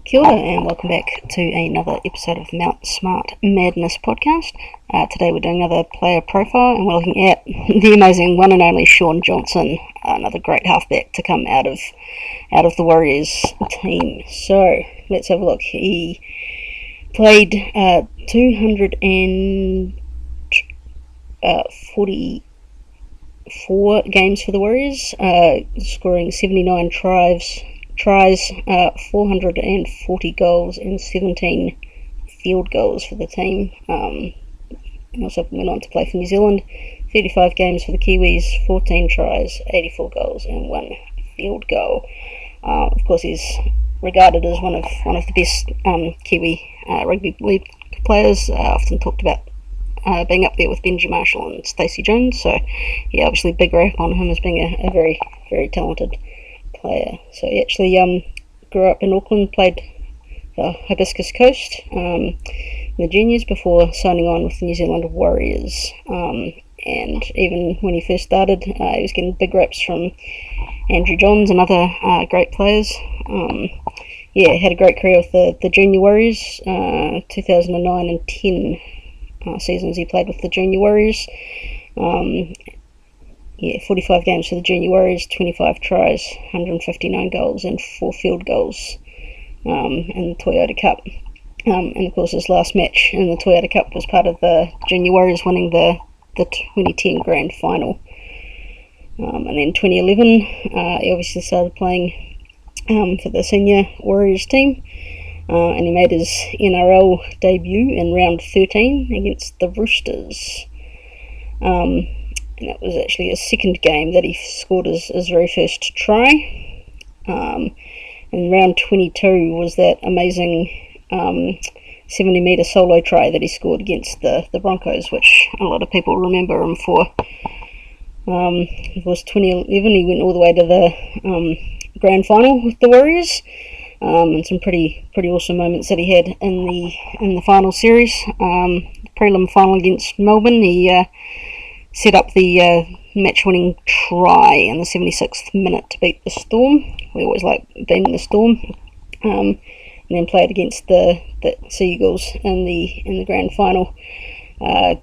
Kia ora and welcome back to another episode of Mount Smart Madness podcast. Today we're doing another player profile and we're looking at the amazing one and only Shaun Jonson, another great halfback to come out of the Warriors team. So let's have a look. He played 244 games for the Warriors, scoring 79 tries, 440 goals and 17 field goals for the team. He also went on to play for New Zealand, 35 games for the Kiwis, 14 tries, 84 goals and 1 field goal. Of course, he's regarded as one of the best Kiwi rugby league players. Often talked about being up there with Benji Marshall and Stacey Jones. So, yeah, obviously big rap on him as being a very, very talented player. So he actually grew up in Auckland, played the Hibiscus Coast in the juniors before signing on with the New Zealand Warriors. And even when he first started, he was getting big raps from Andrew Johns and other great players. Had a great career with the Junior Warriors. 2009 and 10 seasons he played with the Junior Warriors. 45 games for the Junior Warriors, 25 tries, 159 goals and 4 field goals in the Toyota Cup. And of course his last match in the Toyota Cup was part of the Junior Warriors winning the 2010 Grand Final. And then 2011 he obviously started playing for the Senior Warriors team, and he made his NRL debut in round 13 against the Roosters. And that was actually his second game that he scored his very first try. And round 22 was that amazing 70-metre solo try that he scored against the Broncos, which a lot of people remember him for. It was 2011, he went all the way to the grand final with the Warriors, and some pretty awesome moments that he had in the final series. Prelim final against Melbourne, he set up the match-winning try in the 76th minute to beat the Storm. We always like beating the Storm. And then played against the Seagulls in the grand final.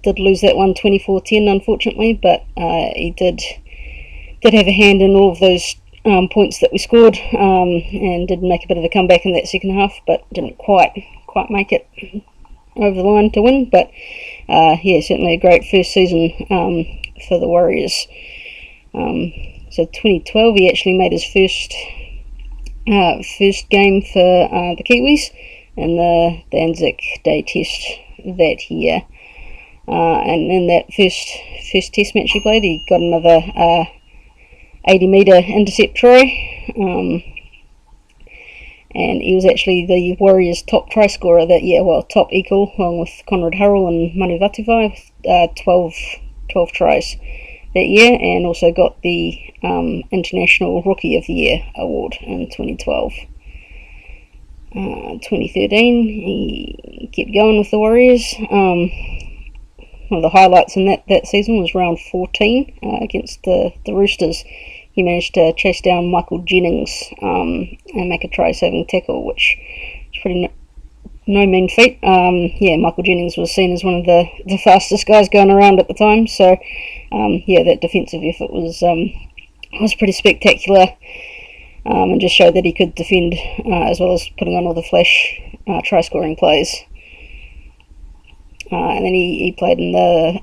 Did lose that one 24-10, unfortunately, but he did have a hand in all of those points that we scored, and did make a bit of a comeback in that second half, but didn't quite make it over the line to win. But certainly a great first season for the Warriors. So 2012 he actually made his first game for the Kiwis in the Anzac Day Test that year. And in that first test match he played, he got another 80-metre intercept try. And he was actually the Warriors' top try scorer that year, top equal, along with Conrad Hurrell and Manu Vatuvai, with 12 tries that year, and also got the International Rookie of the Year award in 2012. 2013, he kept going with the Warriors. One of the highlights in that season was round 14 against the Roosters. He managed to chase down Michael Jennings and make a try-saving tackle, which is pretty no mean feat. Michael Jennings was seen as one of the fastest guys going around at the time, so that defensive effort was pretty spectacular, and just showed that he could defend as well as putting on all the flash try-scoring plays. And then he played in the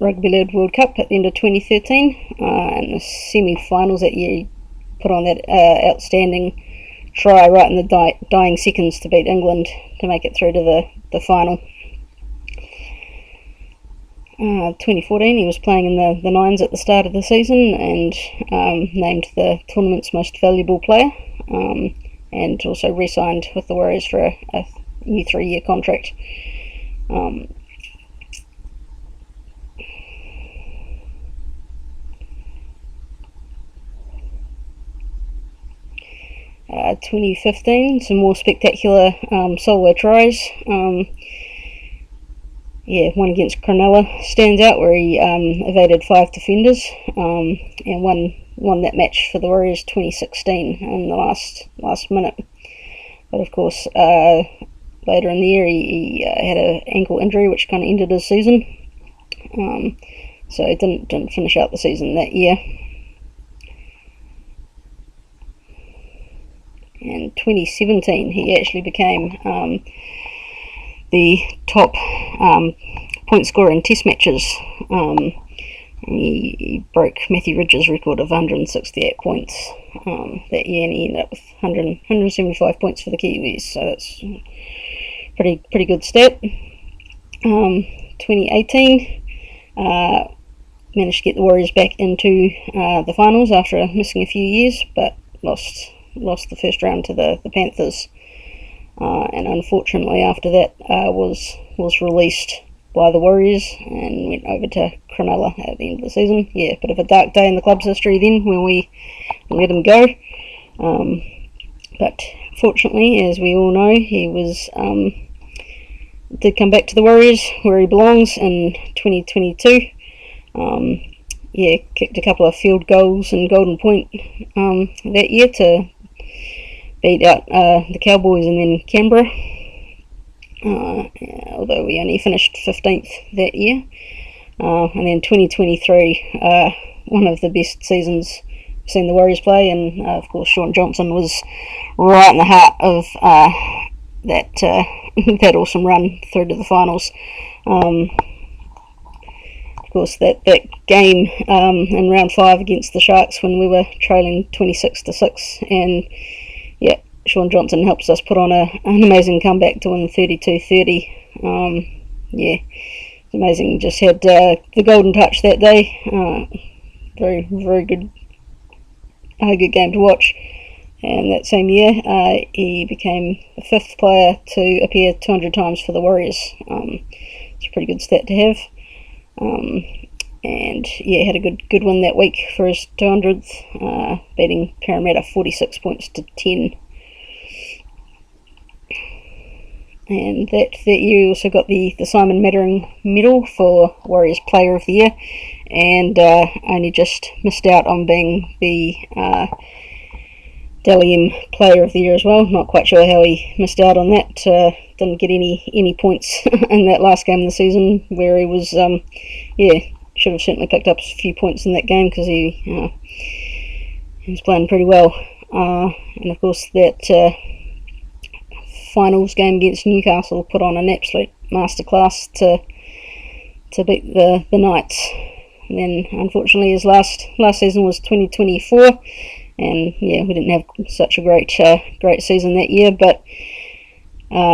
Rugby League World Cup at the end of 2013. In the semi-finals that year, he put on that outstanding try right in the dying seconds to beat England to make it through to the final. 2014, he was playing in the Nines at the start of the season and named the tournament's most valuable player, and also re-signed with the Warriors for a new 3-year contract. 2015, some more spectacular solo tries. One against Cronulla stands out, where he evaded 5 defenders and won that match for the Warriors 2016 in the last minute. But of course, later in the year he had an ankle injury which kind of ended his season. So he didn't finish out the season that year. In 2017 he actually became the top point scorer in test matches. He broke Matthew Ridge's record of 168 points that year, and he ended up with 175 points for the Kiwis, so that's pretty good stat. 2018 managed to get the Warriors back into the finals after missing a few years, but lost the first round to the Panthers, and unfortunately after that was released by the Warriors and went over to Cronulla at the end of the season. Yeah, bit of a dark day in the club's history then when we let him go. But fortunately, as we all know, he did come back to the Warriors where he belongs in 2022. Kicked a couple of field goals in Golden Point that year to beat out the Cowboys and then Canberra. Although we only finished 15th that year. And then 2023, one of the best seasons I've seen the Warriors play, and of course Shaun Jonson was right in the heart of that that awesome run through to the finals. Of course that game in round 5 against the Sharks when we were trailing 26-6, and yeah, Shaun Jonson helps us put on an amazing comeback to win 32-30. It's amazing. Just had the golden touch that day. Very good game to watch. And that same year, he became the 5th player to appear 200 times for the Warriors. It's a pretty good stat to have. And yeah, had a good win that week for his 200th, beating Parramatta 46 points to 10. And that year he also got the Simon Mattering Medal for Warriors Player of the Year, and only just missed out on being the Dally M Player of the Year as well. Not quite sure how he missed out on that. Didn't get any points in that last game of the season where he was, should have certainly picked up a few points in that game because he was playing pretty well. And of course that finals game against Newcastle put on an absolute masterclass to beat the Knights. And then unfortunately his last season was 2024, and yeah, we didn't have such a great season that year, but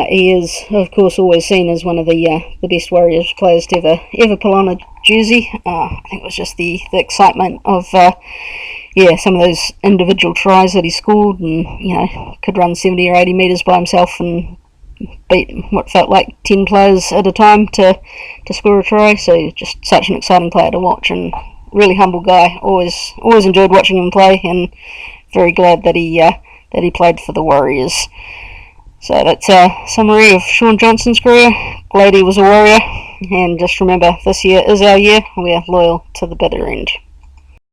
he is of course always seen as one of the best Warriors players to ever pull on a jersey. I think it was just the excitement of some of those individual tries that he scored, and could run 70 or 80 metres by himself and beat what felt like 10 players at a time to score a try. So just such an exciting player to watch, and really humble guy. Always enjoyed watching him play, and very glad that he played for the Warriors. So that's a summary of Shaun Jonson's career. Glad he was a Warrior, and just remember, this year is our year. We are loyal to the bitter end.